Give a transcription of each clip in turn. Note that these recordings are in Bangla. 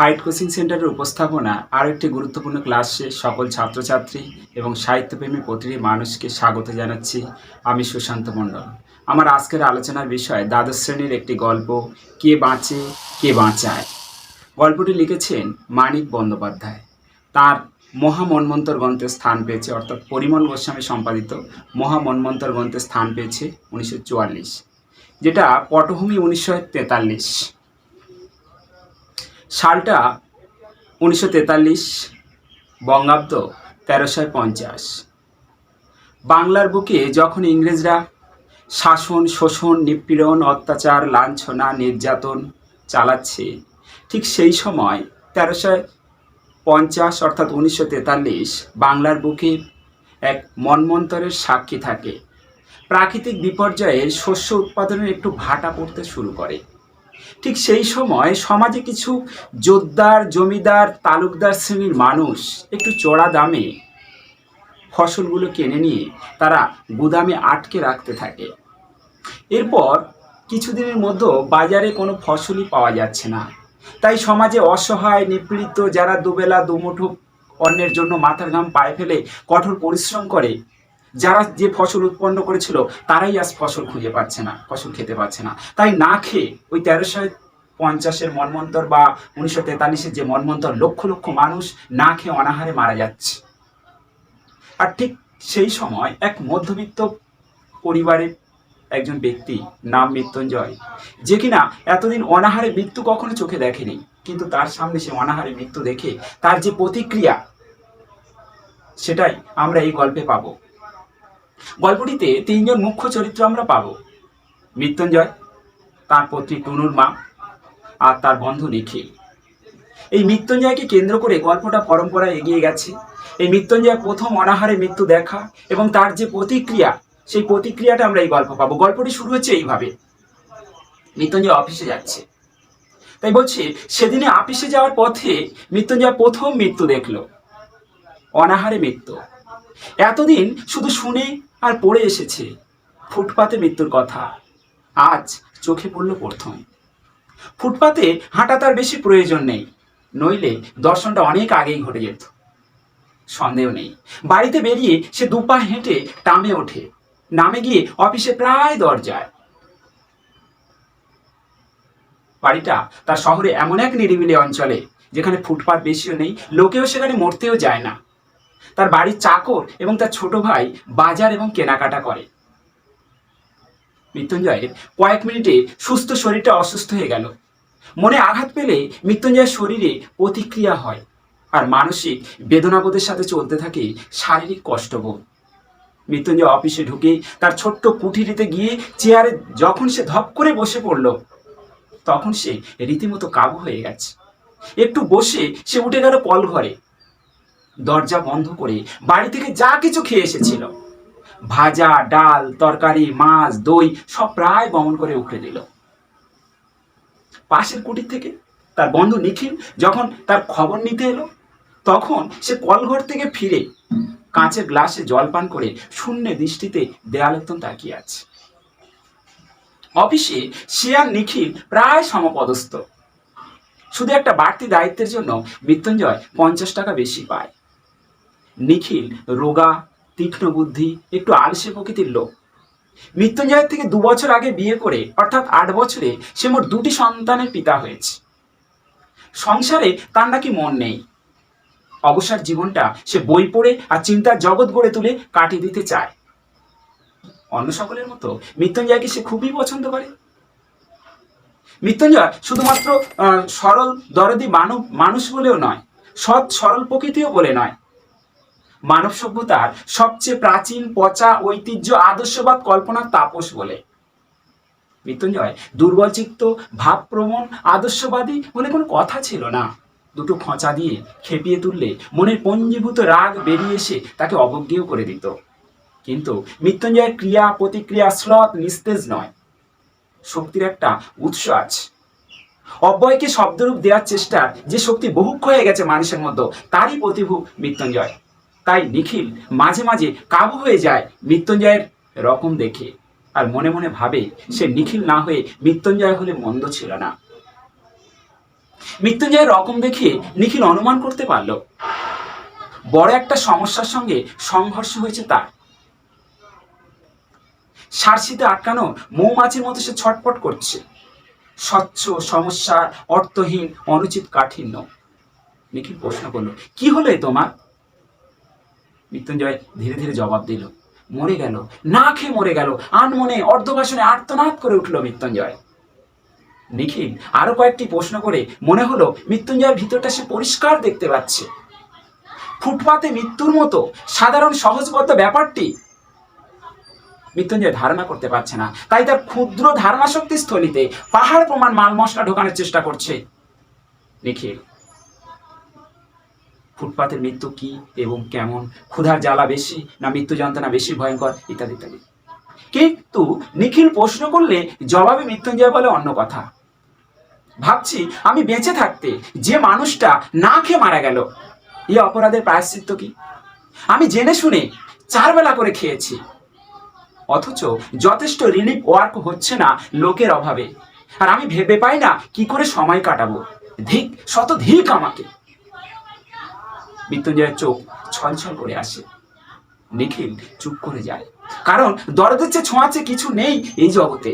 ফাইট কোচিং সেন্টারের উপস্থাপনা আরও একটি গুরুত্বপূর্ণ ক্লাসে সকল ছাত্রছাত্রী এবং সাহিত্যপ্রেমী প্রতিটি মানুষকে স্বাগত জানাচ্ছি। আমি সুশান্ত মণ্ডল। আমার আজকের আলোচনার বিষয় দ্বাদশ শ্রেণীর একটি গল্প, কে বাঁচে কে বাঁচায়। গল্পটি লিখেছেন মানিক বন্দ্যোপাধ্যায়। তার মহামন্বন্তর গ্রন্থে স্থান পেয়েছে, অর্থাৎ পরিমল গোস্বামী সম্পাদিত মহামন্বন্তর গ্রন্থে স্থান পেয়েছে 1944, যেটা পটভূমি 1943। সালটা 1943, বঙ্গাব্দ 1350। বাংলার বুকে যখন ইংরেজরা শাসন, শোষণ, নিপীড়ন, অত্যাচার, লাঞ্ছনা, নির্যাতন চালাচ্ছে, ঠিক সেই সময় 1350 অর্থাৎ 1943 বাংলার বুকে এক মন্বন্তরের সাক্ষী থাকে। প্রাকৃতিক বিপর্যয়ে শস্য উৎপাদনের একটু ভাটা পড়তে শুরু করে। ঠিক সেই সময় সমাজে কিছু জোতদার, জমিদার, তালুকদার শ্রেণীর মানুষ একটু চড়া দামে ফসলগুলো কিনে নিয়ে তারা গুদামে আটকে রাখতে থাকে। এরপর কিছুদিনের মধ্যে বাজারে কোনো ফসলই পাওয়া যাচ্ছে না। তাই সমাজে অসহায়, নিপীড়িত যারা দুবেলা দুমুঠো অন্যের জন্য মাথার ঘাম পায়ে ফেলে কঠোর পরিশ্রম করে, যারা যে ফসল উৎপন্ন করেছিল তারাই আজ ফসল খুঁজে পাচ্ছে না, ফসল খেতে পাচ্ছে না। তাই না খেয়ে ওই 1350-এর মন্বন্তর বা 1943-এর যে মন্বন্তর, লক্ষ লক্ষ মানুষ না খেয়ে অনাহারে মারা যাচ্ছে। আর ঠিক সেই সময় এক মধ্যবিত্ত পরিবারের একজন ব্যক্তি, নাম মৃত্যুঞ্জয়, যে কিনা এতদিন অনাহারে মৃত্যু কখনো চোখে দেখেনি, কিন্তু তার সামনে সে অনাহারে মৃত্যু দেখে তার যে প্রতিক্রিয়া, সেটাই আমরা এই গল্পে পাবো। গল্পটিতে তিনজন মুখ্য চরিত্র আমরা পাবো: মৃত্যুঞ্জয়, তার পত্নী টুনুর মা, আর তার বন্ধু নিখিল। এই মৃত্যুঞ্জয়কে কেন্দ্র করে গল্পটা পরম্পরায় এগিয়ে গেছে। এই মৃত্যুঞ্জয় প্রথম অনাহারে মৃত্যু দেখা এবং তার যে প্রতিক্রিয়া, সেই প্রতিক্রিয়াটা আমরা এই গল্প পাবো। গল্পটি শুরু হচ্ছে এইভাবে: মৃত্যুঞ্জয় অফিসে যাচ্ছে। তাই বলছি, সেদিনে অফিসে যাওয়ার পথে মৃত্যুঞ্জয় প্রথম মৃত্যু দেখলো, অনাহারে মৃত্যু। এতদিন শুধু শুনে আর পড়ে এসেছে ফুটপাতে মৃত্যুর কথা, আজ চোখে পড়ল প্রথম। ফুটপাতে হাঁটা তার বেশি প্রয়োজন নেই, নইলে দর্শনটা অনেক আগেই ঘটে যেত। সন্দেহ নেই, বাড়িতে বেরিয়ে সে দুপা হেঁটে টামে ওঠে, নামে গিয়ে অফিসে প্রায় দরজায়। বাড়িটা তার শহরে এমন এক নিরিবিলি অঞ্চলে যেখানে ফুটপাত বেশিও নেই, লোকেও সেখানে মরতেও যায় না। তার বাড়ির চাকর এবং তার ছোট ভাই বাজার এবং কেনাকাটা করে। মৃত্যুঞ্জয়ের কয়েক মিনিটে সুস্থ শরীরটা অসুস্থ হয়ে গেল। মনে আঘাত পেলে মৃত্যুঞ্জয়ের শরীরে প্রতিক্রিয়া হয়, আর মানসিক বেদনাবোধের সাথে চলতে থাকে শারীরিক কষ্টবোধ। মৃত্যুঞ্জয় অফিসে ঢুকে তার ছোট্ট কুঠিরিতে গিয়ে চেয়ারে যখন সে ধপ করে বসে পড়ল, তখন সে রীতিমতো কাবু হয়ে গেছে। একটু বসে সে উঠে গেল কল ঘরে, দরজা বন্ধ করে বাড়ি থেকে যা কিছু খেয়ে এসেছিল, ভাজা, ডাল, তরকারি, মাছ, দই সব প্রায় বমন করে উঠে দিল। পাশের কুটির থেকে তার বন্ধু নিখিল যখন তার খবর নিতে এলো, তখন সে কলঘর থেকে ফিরে কাঁচের গ্লাসে জল পান করে শূন্য দৃষ্টিতে দেয়ালের তাকিয়ে আছে। অফিসে সে আর নিখিল প্রায় সমপদস্থ, শুধু একটা বাড়তি দায়িত্বের জন্য মৃত্যুঞ্জয় 50 টাকা বেশি পায়। নিখিল রোগা, তীক্ষ্ণ বুদ্ধি, একটু আলসে প্রকৃতির লোক। মৃত্যুঞ্জয়ের থেকে 2 বছর আগে বিয়ে করে, অর্থাৎ 8 বছরে সে মোট 2টি সন্তানের পিতা হয়েছে। সংসারে তার নাকি মন নেই। অবসর জীবনটা সে বই পড়ে আর চিন্তার জগৎ গড়ে তুলে কাটিয়ে দিতে চায়। অন্য সকলের মতো মৃত্যুঞ্জয়কে সে খুবই পছন্দ করে। মৃত্যুঞ্জয় শুধুমাত্র সরল দরদি মানুষ বলেও নয়, সৎ সরল প্রকৃতিও বলে নয়, মানব সভ্যতার সবচেয়ে প্রাচীন, পচা, ঐতিহ্য, আদর্শবাদ কল্পনার তাপস বলে। মৃত্যুঞ্জয় দুর্বল চিত্ত, ভাবপ্রবণ, আদর্শবাদী বলে কোনো কথা ছিল না। দুটো খোঁচা দিয়ে খেপিয়ে তুললে মনের পঞ্জীভূত রাগ বেরিয়ে এসে তাকে অবজ্ঞেয় করে দিত। কিন্তু মৃত্যুঞ্জয়ের ক্রিয়া প্রতিক্রিয়া শ্লথ, নিস্তেজ নয়, শক্তির একটা উৎস আছে। অব্যয়কে শব্দরূপ দেওয়ার চেষ্টা যে শক্তি বহুক্ষ হয়ে গেছে মানুষের মধ্যে, তারই প্রতিভূ মৃত্যুঞ্জয়। তাই নিখিল মাঝে মাঝে কাবু হয়ে যায় মৃত্যুঞ্জয়ের রকম দেখে, আর মনে মনে ভাবে সে নিখিল না হয়ে মৃত্যুঞ্জয় হলে মন্দ ছিল না। মৃত্যুঞ্জয়ের রকম দেখে নিখিল অনুমান করতে পারল বড় একটা সমস্যার সঙ্গে সংঘর্ষ হয়েছে তার। সারসিতে আটকানো মৌমাছির মতো সে ছটপট করছে। স্বচ্ছ সমস্যা, অর্থহীন, অনুচিত কাঠিন্য। নিখিল প্রশ্ন করল, কি হলো তোমার? মৃত্যুঞ্জয় ধীরে ধীরে জবাব দিল, মরে গেল, না খেয়ে মরে গেল। আনমনে অর্ধভাষণে আর্তনাদ করে উঠল মৃত্যুঞ্জয়। নিখিল আরো কয়েকটি প্রশ্ন করে মনে হলো মৃত্যুঞ্জয়ের ভিতরটা সে পরিষ্কার দেখতে পাচ্ছে। ফুটপাতে মৃত্যুর মতো সাধারণ সহজবোধ্য ব্যাপারটি মৃত্যুঞ্জয় ধারণা করতে পারছে না। তাই তার ক্ষুদ্র ধারণা শক্তি স্থলিতে পাহাড় প্রমাণ মাল মশলা ঢোকানোর চেষ্টা করছে নিখিল। ফুটপাতের মৃত্যু কি এবং কেমন, ক্ষুধার জ্বালা বেশি না মৃত্যু যন্ত্রণা বেশি ভয়ঙ্কর, ইত্যাদি ইত্যাদি। কিন্তু নিখিল প্রশ্ন করলে জবাবে মৃত্যুঞ্জয় বলে অন্য কথা। ভাবছি আমি বেঁচে থাকতে যে মানুষটা না খেয়ে মারা গেল, এই অপরাধের প্রায়শ্চিত্ত কি? আমি জেনে শুনে 4 বেলা করে খেয়েছি, অথচ যথেষ্ট রিলিফ ওয়ার্ক হচ্ছে না লোকের অভাবে। আর আমি ভেবে পাই না কি করে সময় কাটাবো। ধিক, শত ধিক আমাকে। মৃত্যুঞ্জয়ের চোখ ছলছল করে আসে। নিখিল চুপ করে যায়, কারণ দরদের চেয়ে ছোঁয়াচে কিছু নেই এই জগতে।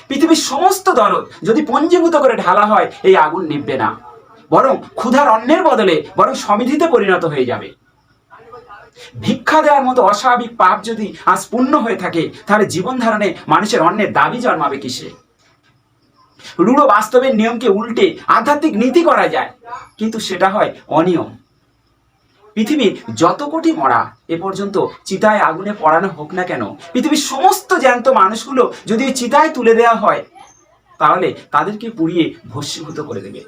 পৃথিবীর সমস্ত দরদ যদি পঞ্জীভূত করে ঢালা হয়, এই আগুন নিভবে না, বরং ক্ষুধার অন্নের বদলে বরং সমিধিতে পরিণত হয়ে যাবে। ভিক্ষা দেওয়ার মতো অস্বাভাবিক পাপ যদি আজ পূর্ণ হয়ে থাকে, তাহলে জীবন ধারণে মানুষের অন্যের দাবি জন্মাবে কিসে? রূঢ় বাস্তবের নিয়মকে উল্টে আধ্যাত্মিক নীতি করা যায়, কিন্তু সেটা হয় অনিয়ম। পৃথিবীর যত কোটি মরা এ পর্যন্ত চিতায় আগুনে পড়ানো হোক না কেন, পৃথিবীর সমস্ত জ্যান্ত মানুষগুলো যদি চিতায় তুলে দেওয়া হয়, তাহলে তাদেরকে পুড়িয়ে ভস্মীভূত করে দেবে।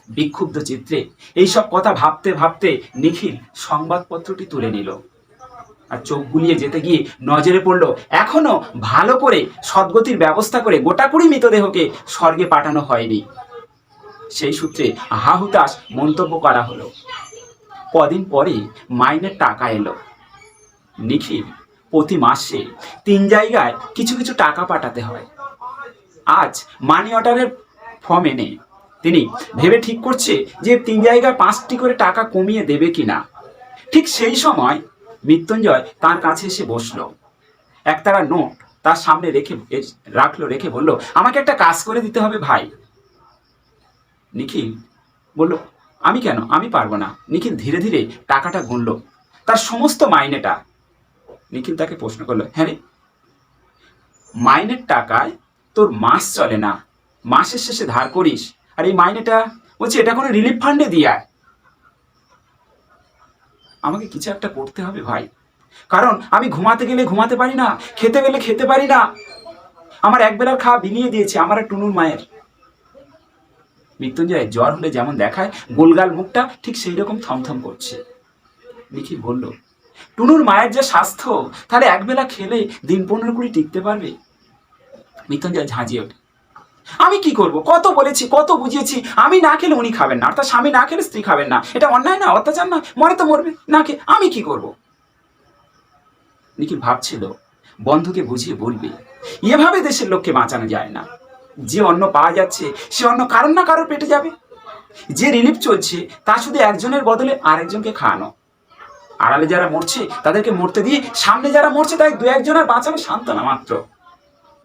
বিক্ষুব্ধ চিত্রে এইসব কথা ভাবতে ভাবতে নিখিল সংবাদপত্রটি তুলে নিল, আর চোখ বুলিয়ে যেতে গিয়ে নজরে পড়ল এখনো ভালো করে সদ্গতির ব্যবস্থা করে গোটাকুড়ি মৃতদেহকে স্বর্গে পাঠানো হয়নি। সেই সূত্রে হাহুতাশ মন্তব্য করা হলো। কদিন পরে মাইনের টাকা এলো। নিখিল প্রতি মাসে 3 জায়গায় কিছু কিছু টাকা পাঠাতে হয়। আজ মানি অর্ডারের ফর্ম এনে তিনি ভেবে ঠিক করছে যে 3 জায়গায় 5টি করে টাকা কমিয়ে দেবে কিনা। ঠিক সেই সময় মৃত্যুঞ্জয় তার কাছে এসে বসলো। একতারা নোট তার সামনে রেখে বলল, আমাকে একটা কাজ করে দিতে হবে ভাই। নিখিল বলল, আমি কেন, আমি পারবো না। নিখিল ধীরে ধীরে টাকাটা গুনল, তার সমস্ত মাইনেটা। নিখিল তাকে প্রশ্ন করলো, হ্যাঁ রে, মাইনের টাকায় তোর মাস চলে না, মাসের শেষে ধার করিস, আর এই মাইনেটা বলছে এটা কোনো রিলিফ ফান্ডে দিয়ে আয়। আমাকে কিছু একটা করতে হবে ভাই, কারণ আমি ঘুমাতে গেলে ঘুমাতে পারি না, খেতে গেলে খেতে পারি না। আমার একবেলার খাওয়া বিলিয়ে দিয়েছে আমার আর টুনুর মায়ের। মৃত্যুঞ্জয় জ্বর হলে যেমন দেখায় গোলগাল মুখটা ঠিক সেই রকম থমথম করছে। নিখিল বলল, টুনুর মায়ের যে স্বাস্থ্য, তাহলে একবেলা খেলে দিন 15-20 টিকতে পারবে। মৃত্যুঞ্জয় ঝাঁঝিয়ে ওঠে, আমি কি করব? কত বলেছি, কত বুঝিয়েছি, আমি না খেলে উনি খাবেন না, আর তার স্বামী না খেলে স্ত্রী খাবেন না। এটা অন্যায় না, অত্যাচার না? মরে তো মরবে না খেয়ে, আমি কি করব? নিখিল ভাবছিল বন্ধুকে বুঝিয়ে বলবে, এভাবে দেশের লোককে বাঁচানো যায় না। যে অন্ন পাওয়া যাচ্ছে সে অন্ন কারোর না কারোর পেটে যাবে। যে রিলিফ চলছে তা শুধু একজনের বদলে আরেকজনকে খাওয়ানো। আড়ালে যারা মরছে তাদেরকে মরতে দিয়ে সামনে যারা মরছে তাই 2-1 জনের বাঁচানো সান্ত্বনা মাত্র।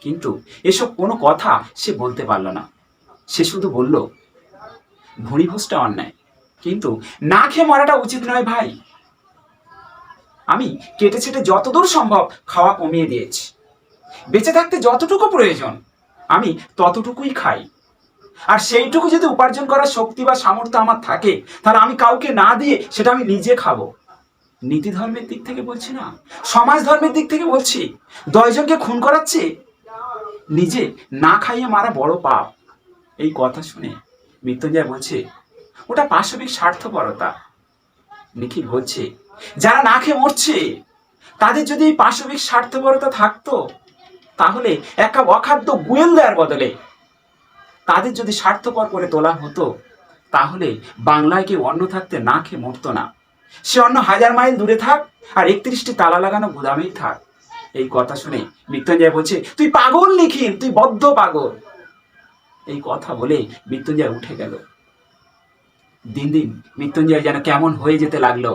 কিন্তু এসব কোনো কথা সে বলতে পারল না। সে শুধু বলল, ভুঁড়িভোজটা অন্যায়, কিন্তু না খেয়ে মরাটা উচিত নয় ভাই। আমি কেটে ছেটে যতদূর সম্ভব খাওয়া কমিয়ে দিয়েছি। বেঁচে থাকতে যতটুকু প্রয়োজন আমি ততটুকুই খাই। আর সেইটুকু যদি উপার্জন করার শক্তি বা সামর্থ্য আমার থাকে, তাহলে আমি কাউকে না দিয়ে সেটা আমি নিজে খাবো। নীতি ধর্মের দিক থেকে বলছি না, সমাজ ধর্মের দিক থেকে বলছি। 10 জনকে খুন করাচ্ছে নিজে না খাইয়ে মারা বড় পাপ। এই কথা শুনে মৃত্যুঞ্জয় বলছে, ওটা পাশবিক স্বার্থপরতা। নিখিল বলছে, যারা না খেয়ে মরছে তাদের যদি এই পাশবিক স্বার্থপরতা থাকতো, তাহলে এক কাপ অখাদ্য গুয়েল দেওয়ার বদলে তাদের যদি স্বার্থপর করে তোলা হতো, তাহলে বাংলায় কেউ অন্ন থাকতে না খেয়ে মরতো না। সে অন্য 1000 মাইল দূরে থাক, আর 31টি তালা লাগানো গুদামেই থাক। এই কথা শুনে মৃত্যুঞ্জয় বলছে, তুই পাগল নিখিল, তুই বদ্ধ পাগল। এই কথা বলে মৃত্যুঞ্জয় উঠে গেল। দিন দিন মৃত্যুঞ্জয় যেন কেমন হয়ে যেতে লাগলো।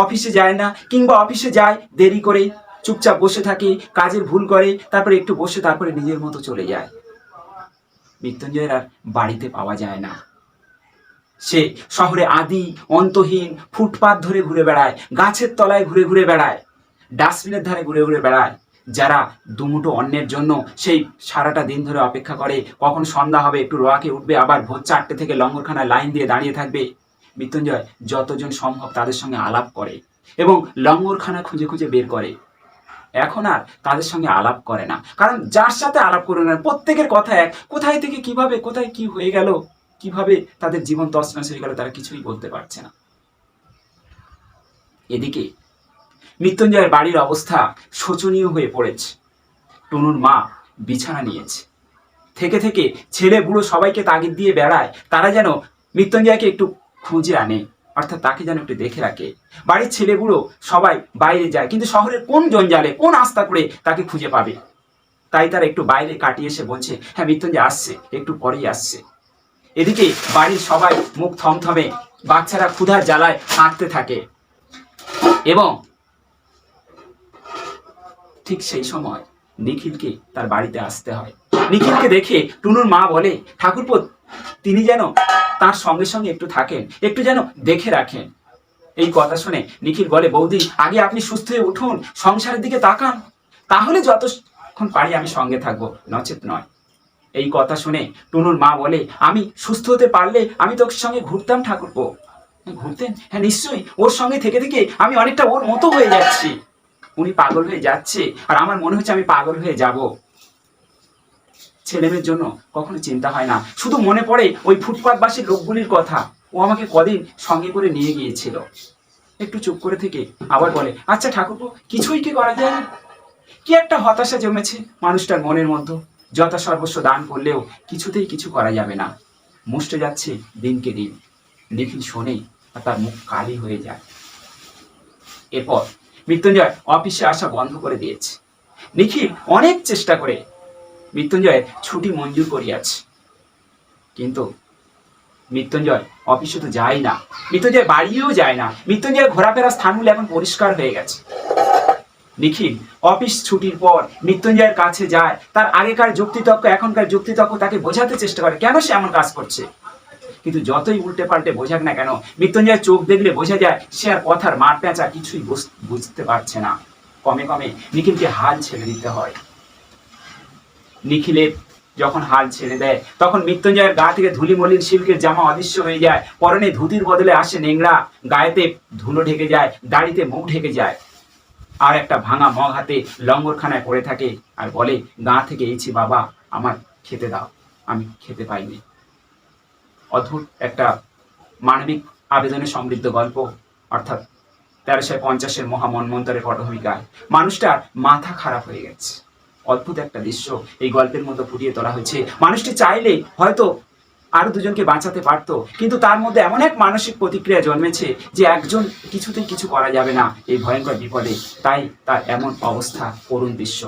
অফিসে যায় না, কিংবা অফিসে যায় দেরি করে, চুপচাপ বসে থাকে, কাজের ভুল করে, তারপরে একটু বসে তারপরে নিজের মতো চলে যায়। মৃত্যুঞ্জয়ের আর বাড়িতে পাওয়া যায় না। সে শহরে আদি অন্তহীন ফুটপাত ধরে ঘুরে বেড়ায়, গাছের তলায় ঘুরে ঘুরে বেড়ায়, ডাস্টবিনের ধারে ঘুরে ঘুরে বেড়ায়। যারা দুমুঠো অন্যের জন্য সেই সারাটা দিন ধরে অপেক্ষা করে কখন সন্ধ্যা হবে, একটু রোয়াকে উঠবে, আবার ভোর 4টে থেকে লঙ্গরখানায় লাইন দিয়ে দাঁড়িয়ে থাকবে। মৃত্যুঞ্জয় যতজন সম্ভব তাদের সঙ্গে আলাপ করে এবং লঙ্গরখানা খুঁজে খুঁজে বের করে। এখন আর তাদের সঙ্গে আলাপ করে না, কারণ যার সাথে আলাপ করে না প্রত্যেকের কথা এক। কোথায় থেকে কিভাবে কোথায় কি হয়ে গেল, কিভাবে তাদের জীবন তছনছ হয়ে গেল, তারা কিছুই বলতে পারছে না। এদিকে মৃত্যুঞ্জয়ের বাড়ির অবস্থা শোচনীয় হয়ে পড়েছে। টুনুর মা বিছানা নিয়েছে, থেকে থেকে ছেলে বুড়ো সবাইকে তাগিদ দিয়ে বেড়ায় তারা যেন মৃত্যুঞ্জয়কে একটু খুঁজে আনে, অর্থাৎ তাকে যেন একটু দেখে রাখে। বাড়ির ছেলে বুড়ো সবাই বাইরে যায়, কিন্তু শহরের কোন জঞ্জালে কোন আস্থা করে তাকে খুঁজে পাবে। তাই তারা একটু বাইরে কাটিয়ে এসে বলছে, হ্যাঁ মৃত্যুঞ্জয় আসছে, একটু পরেই আসছে। এদিকে বাড়ির সবাই মুখ থমথমে, বাচ্চারা ক্ষুধার জ্বালায় হাঁটতে থাকে। এবং ঠিক সেই সময় নিখিলকে তার বাড়িতে আসতে হয়। নিখিলকে দেখে টুনুর মা বলে, ঠাকুরপো তিনি যেন তার সঙ্গে সঙ্গে একটু থাকেন, একটু যেন দেখে রাখেন। এই কথা শুনে নিখিল বলে, বৌদি আগে আপনি সুস্থ হয়ে উঠুন, সংসারের দিকে তাকান, তাহলে যতক্ষণ পারি আমি সঙ্গে থাকবো, নচেত নয়। এই কথা শুনে টুনুর মা বলে, আমি সুস্থ হতে পারলে আমি তোর সঙ্গে ঘুরতাম ঠাকুরপো। ঘুরতেন? হ্যাঁ নিশ্চয়ই, ওর সঙ্গে থেকে থেকে আমি অনেকটা ওর মতো হয়ে যাচ্ছি। উনি পাগল হয়ে যাচ্ছে আর আমার মনে হচ্ছে আমি পাগল হয়ে যাব। ছেলেমেয়ের জন্য কখনো চিন্তা হয় না, শুধু মনে পড়ে ওই ফুটপাতবাসী লোকগুলির কথা। ও আমাকে কদিন সঙ্গে করে নিয়ে গিয়েছিল। একটু চুপ করে থেকে আবার বলে, আচ্ছা ঠাকুরপো কিছুই কি করা যায় না? কি একটা হতাশা জমেছে মানুষটার মনের মধ্যে। যথা সর্বস্ব দান করলেও কিছুতেই কিছু করা যাবে না, মুষ্টে যাচ্ছে দিনকে দিন। নিখিল শোনে আর তার মুখ কালি হয়ে যায়। এরপর মৃত্যুঞ্জয় অফিসে আসা বন্ধ করে দিয়েছে। নিখিল অনেক চেষ্টা করে মৃত্যুঞ্জয়ের ছুটি মঞ্জুর করিয়াছে, কিন্তু মৃত্যুঞ্জয় অফিসে তো যায় না, মৃত্যুঞ্জয় বাড়িও যায় না। মৃত্যুঞ্জয়ের ঘোরাফেরা স্থানগুলো এখন পরিষ্কার হয়ে গেছে। নিখিল অফিস ছুটির পর মৃত্যুঞ্জয়ের কাছে যায়, তার আগেকার যুক্তিতর্ক এখনকার যুক্তিতর্ক তাকে বোঝাতে চেষ্টা করে কেন সে এমন কাজ করছে। কিন্তু যতই উল্টে পাল্টে বোঝাক না কেন, মৃত্যুঞ্জয়ের চোখ দেখলে বোঝা যায় সে আর কথার মার পেঁচা কিছুই বুঝতে পারছে না। কমে কমে নিখিলকে হাল ছেড়ে দিতে হয়। নিখিলের যখন হাল ছেড়ে দেয় তখন মৃত্যুঞ্জয়ের গা থেকে ধুলি মলিন সিল্কের জামা অদৃশ্য হয়ে যায়, পরনে ধুতির বদলে আসে নেংড়া, গায়েতে ধুলো ঢেকে যায়, দাড়িতে মুখ ঢেকে যায়, আর একটা ভাঙা মগ হাতে লঙ্গরখানায় পড়ে থাকে আর বলে, গা থেকে এইছি বাবা, আমার খেতে দাও, আমি খেতে পাইনি। অদ্ভুত একটা মানবিক আবেদনে সমৃদ্ধ গল্প, অর্থাৎ 1350-এর মহামন্বন্তরের পটভূমিকায় মানুষটার মাথা খারাপ হয়ে গেছে। অদ্ভুত একটা দৃশ্য এই গল্পের মধ্যে ফুটিয়ে তোলা হয়েছে। মানুষটি চাইলে হয়তো আরো দুজনকে বাঁচাতে পারতো, কিন্তু তার মধ্যে এমন এক মানসিক প্রতিক্রিয়া জন্মেছে যে একজন কিছুতেই কিছু করা যাবে না এই ভয়ঙ্কর বিপদে, তাই তার এমন অবস্থা, করুণ দৃশ্য।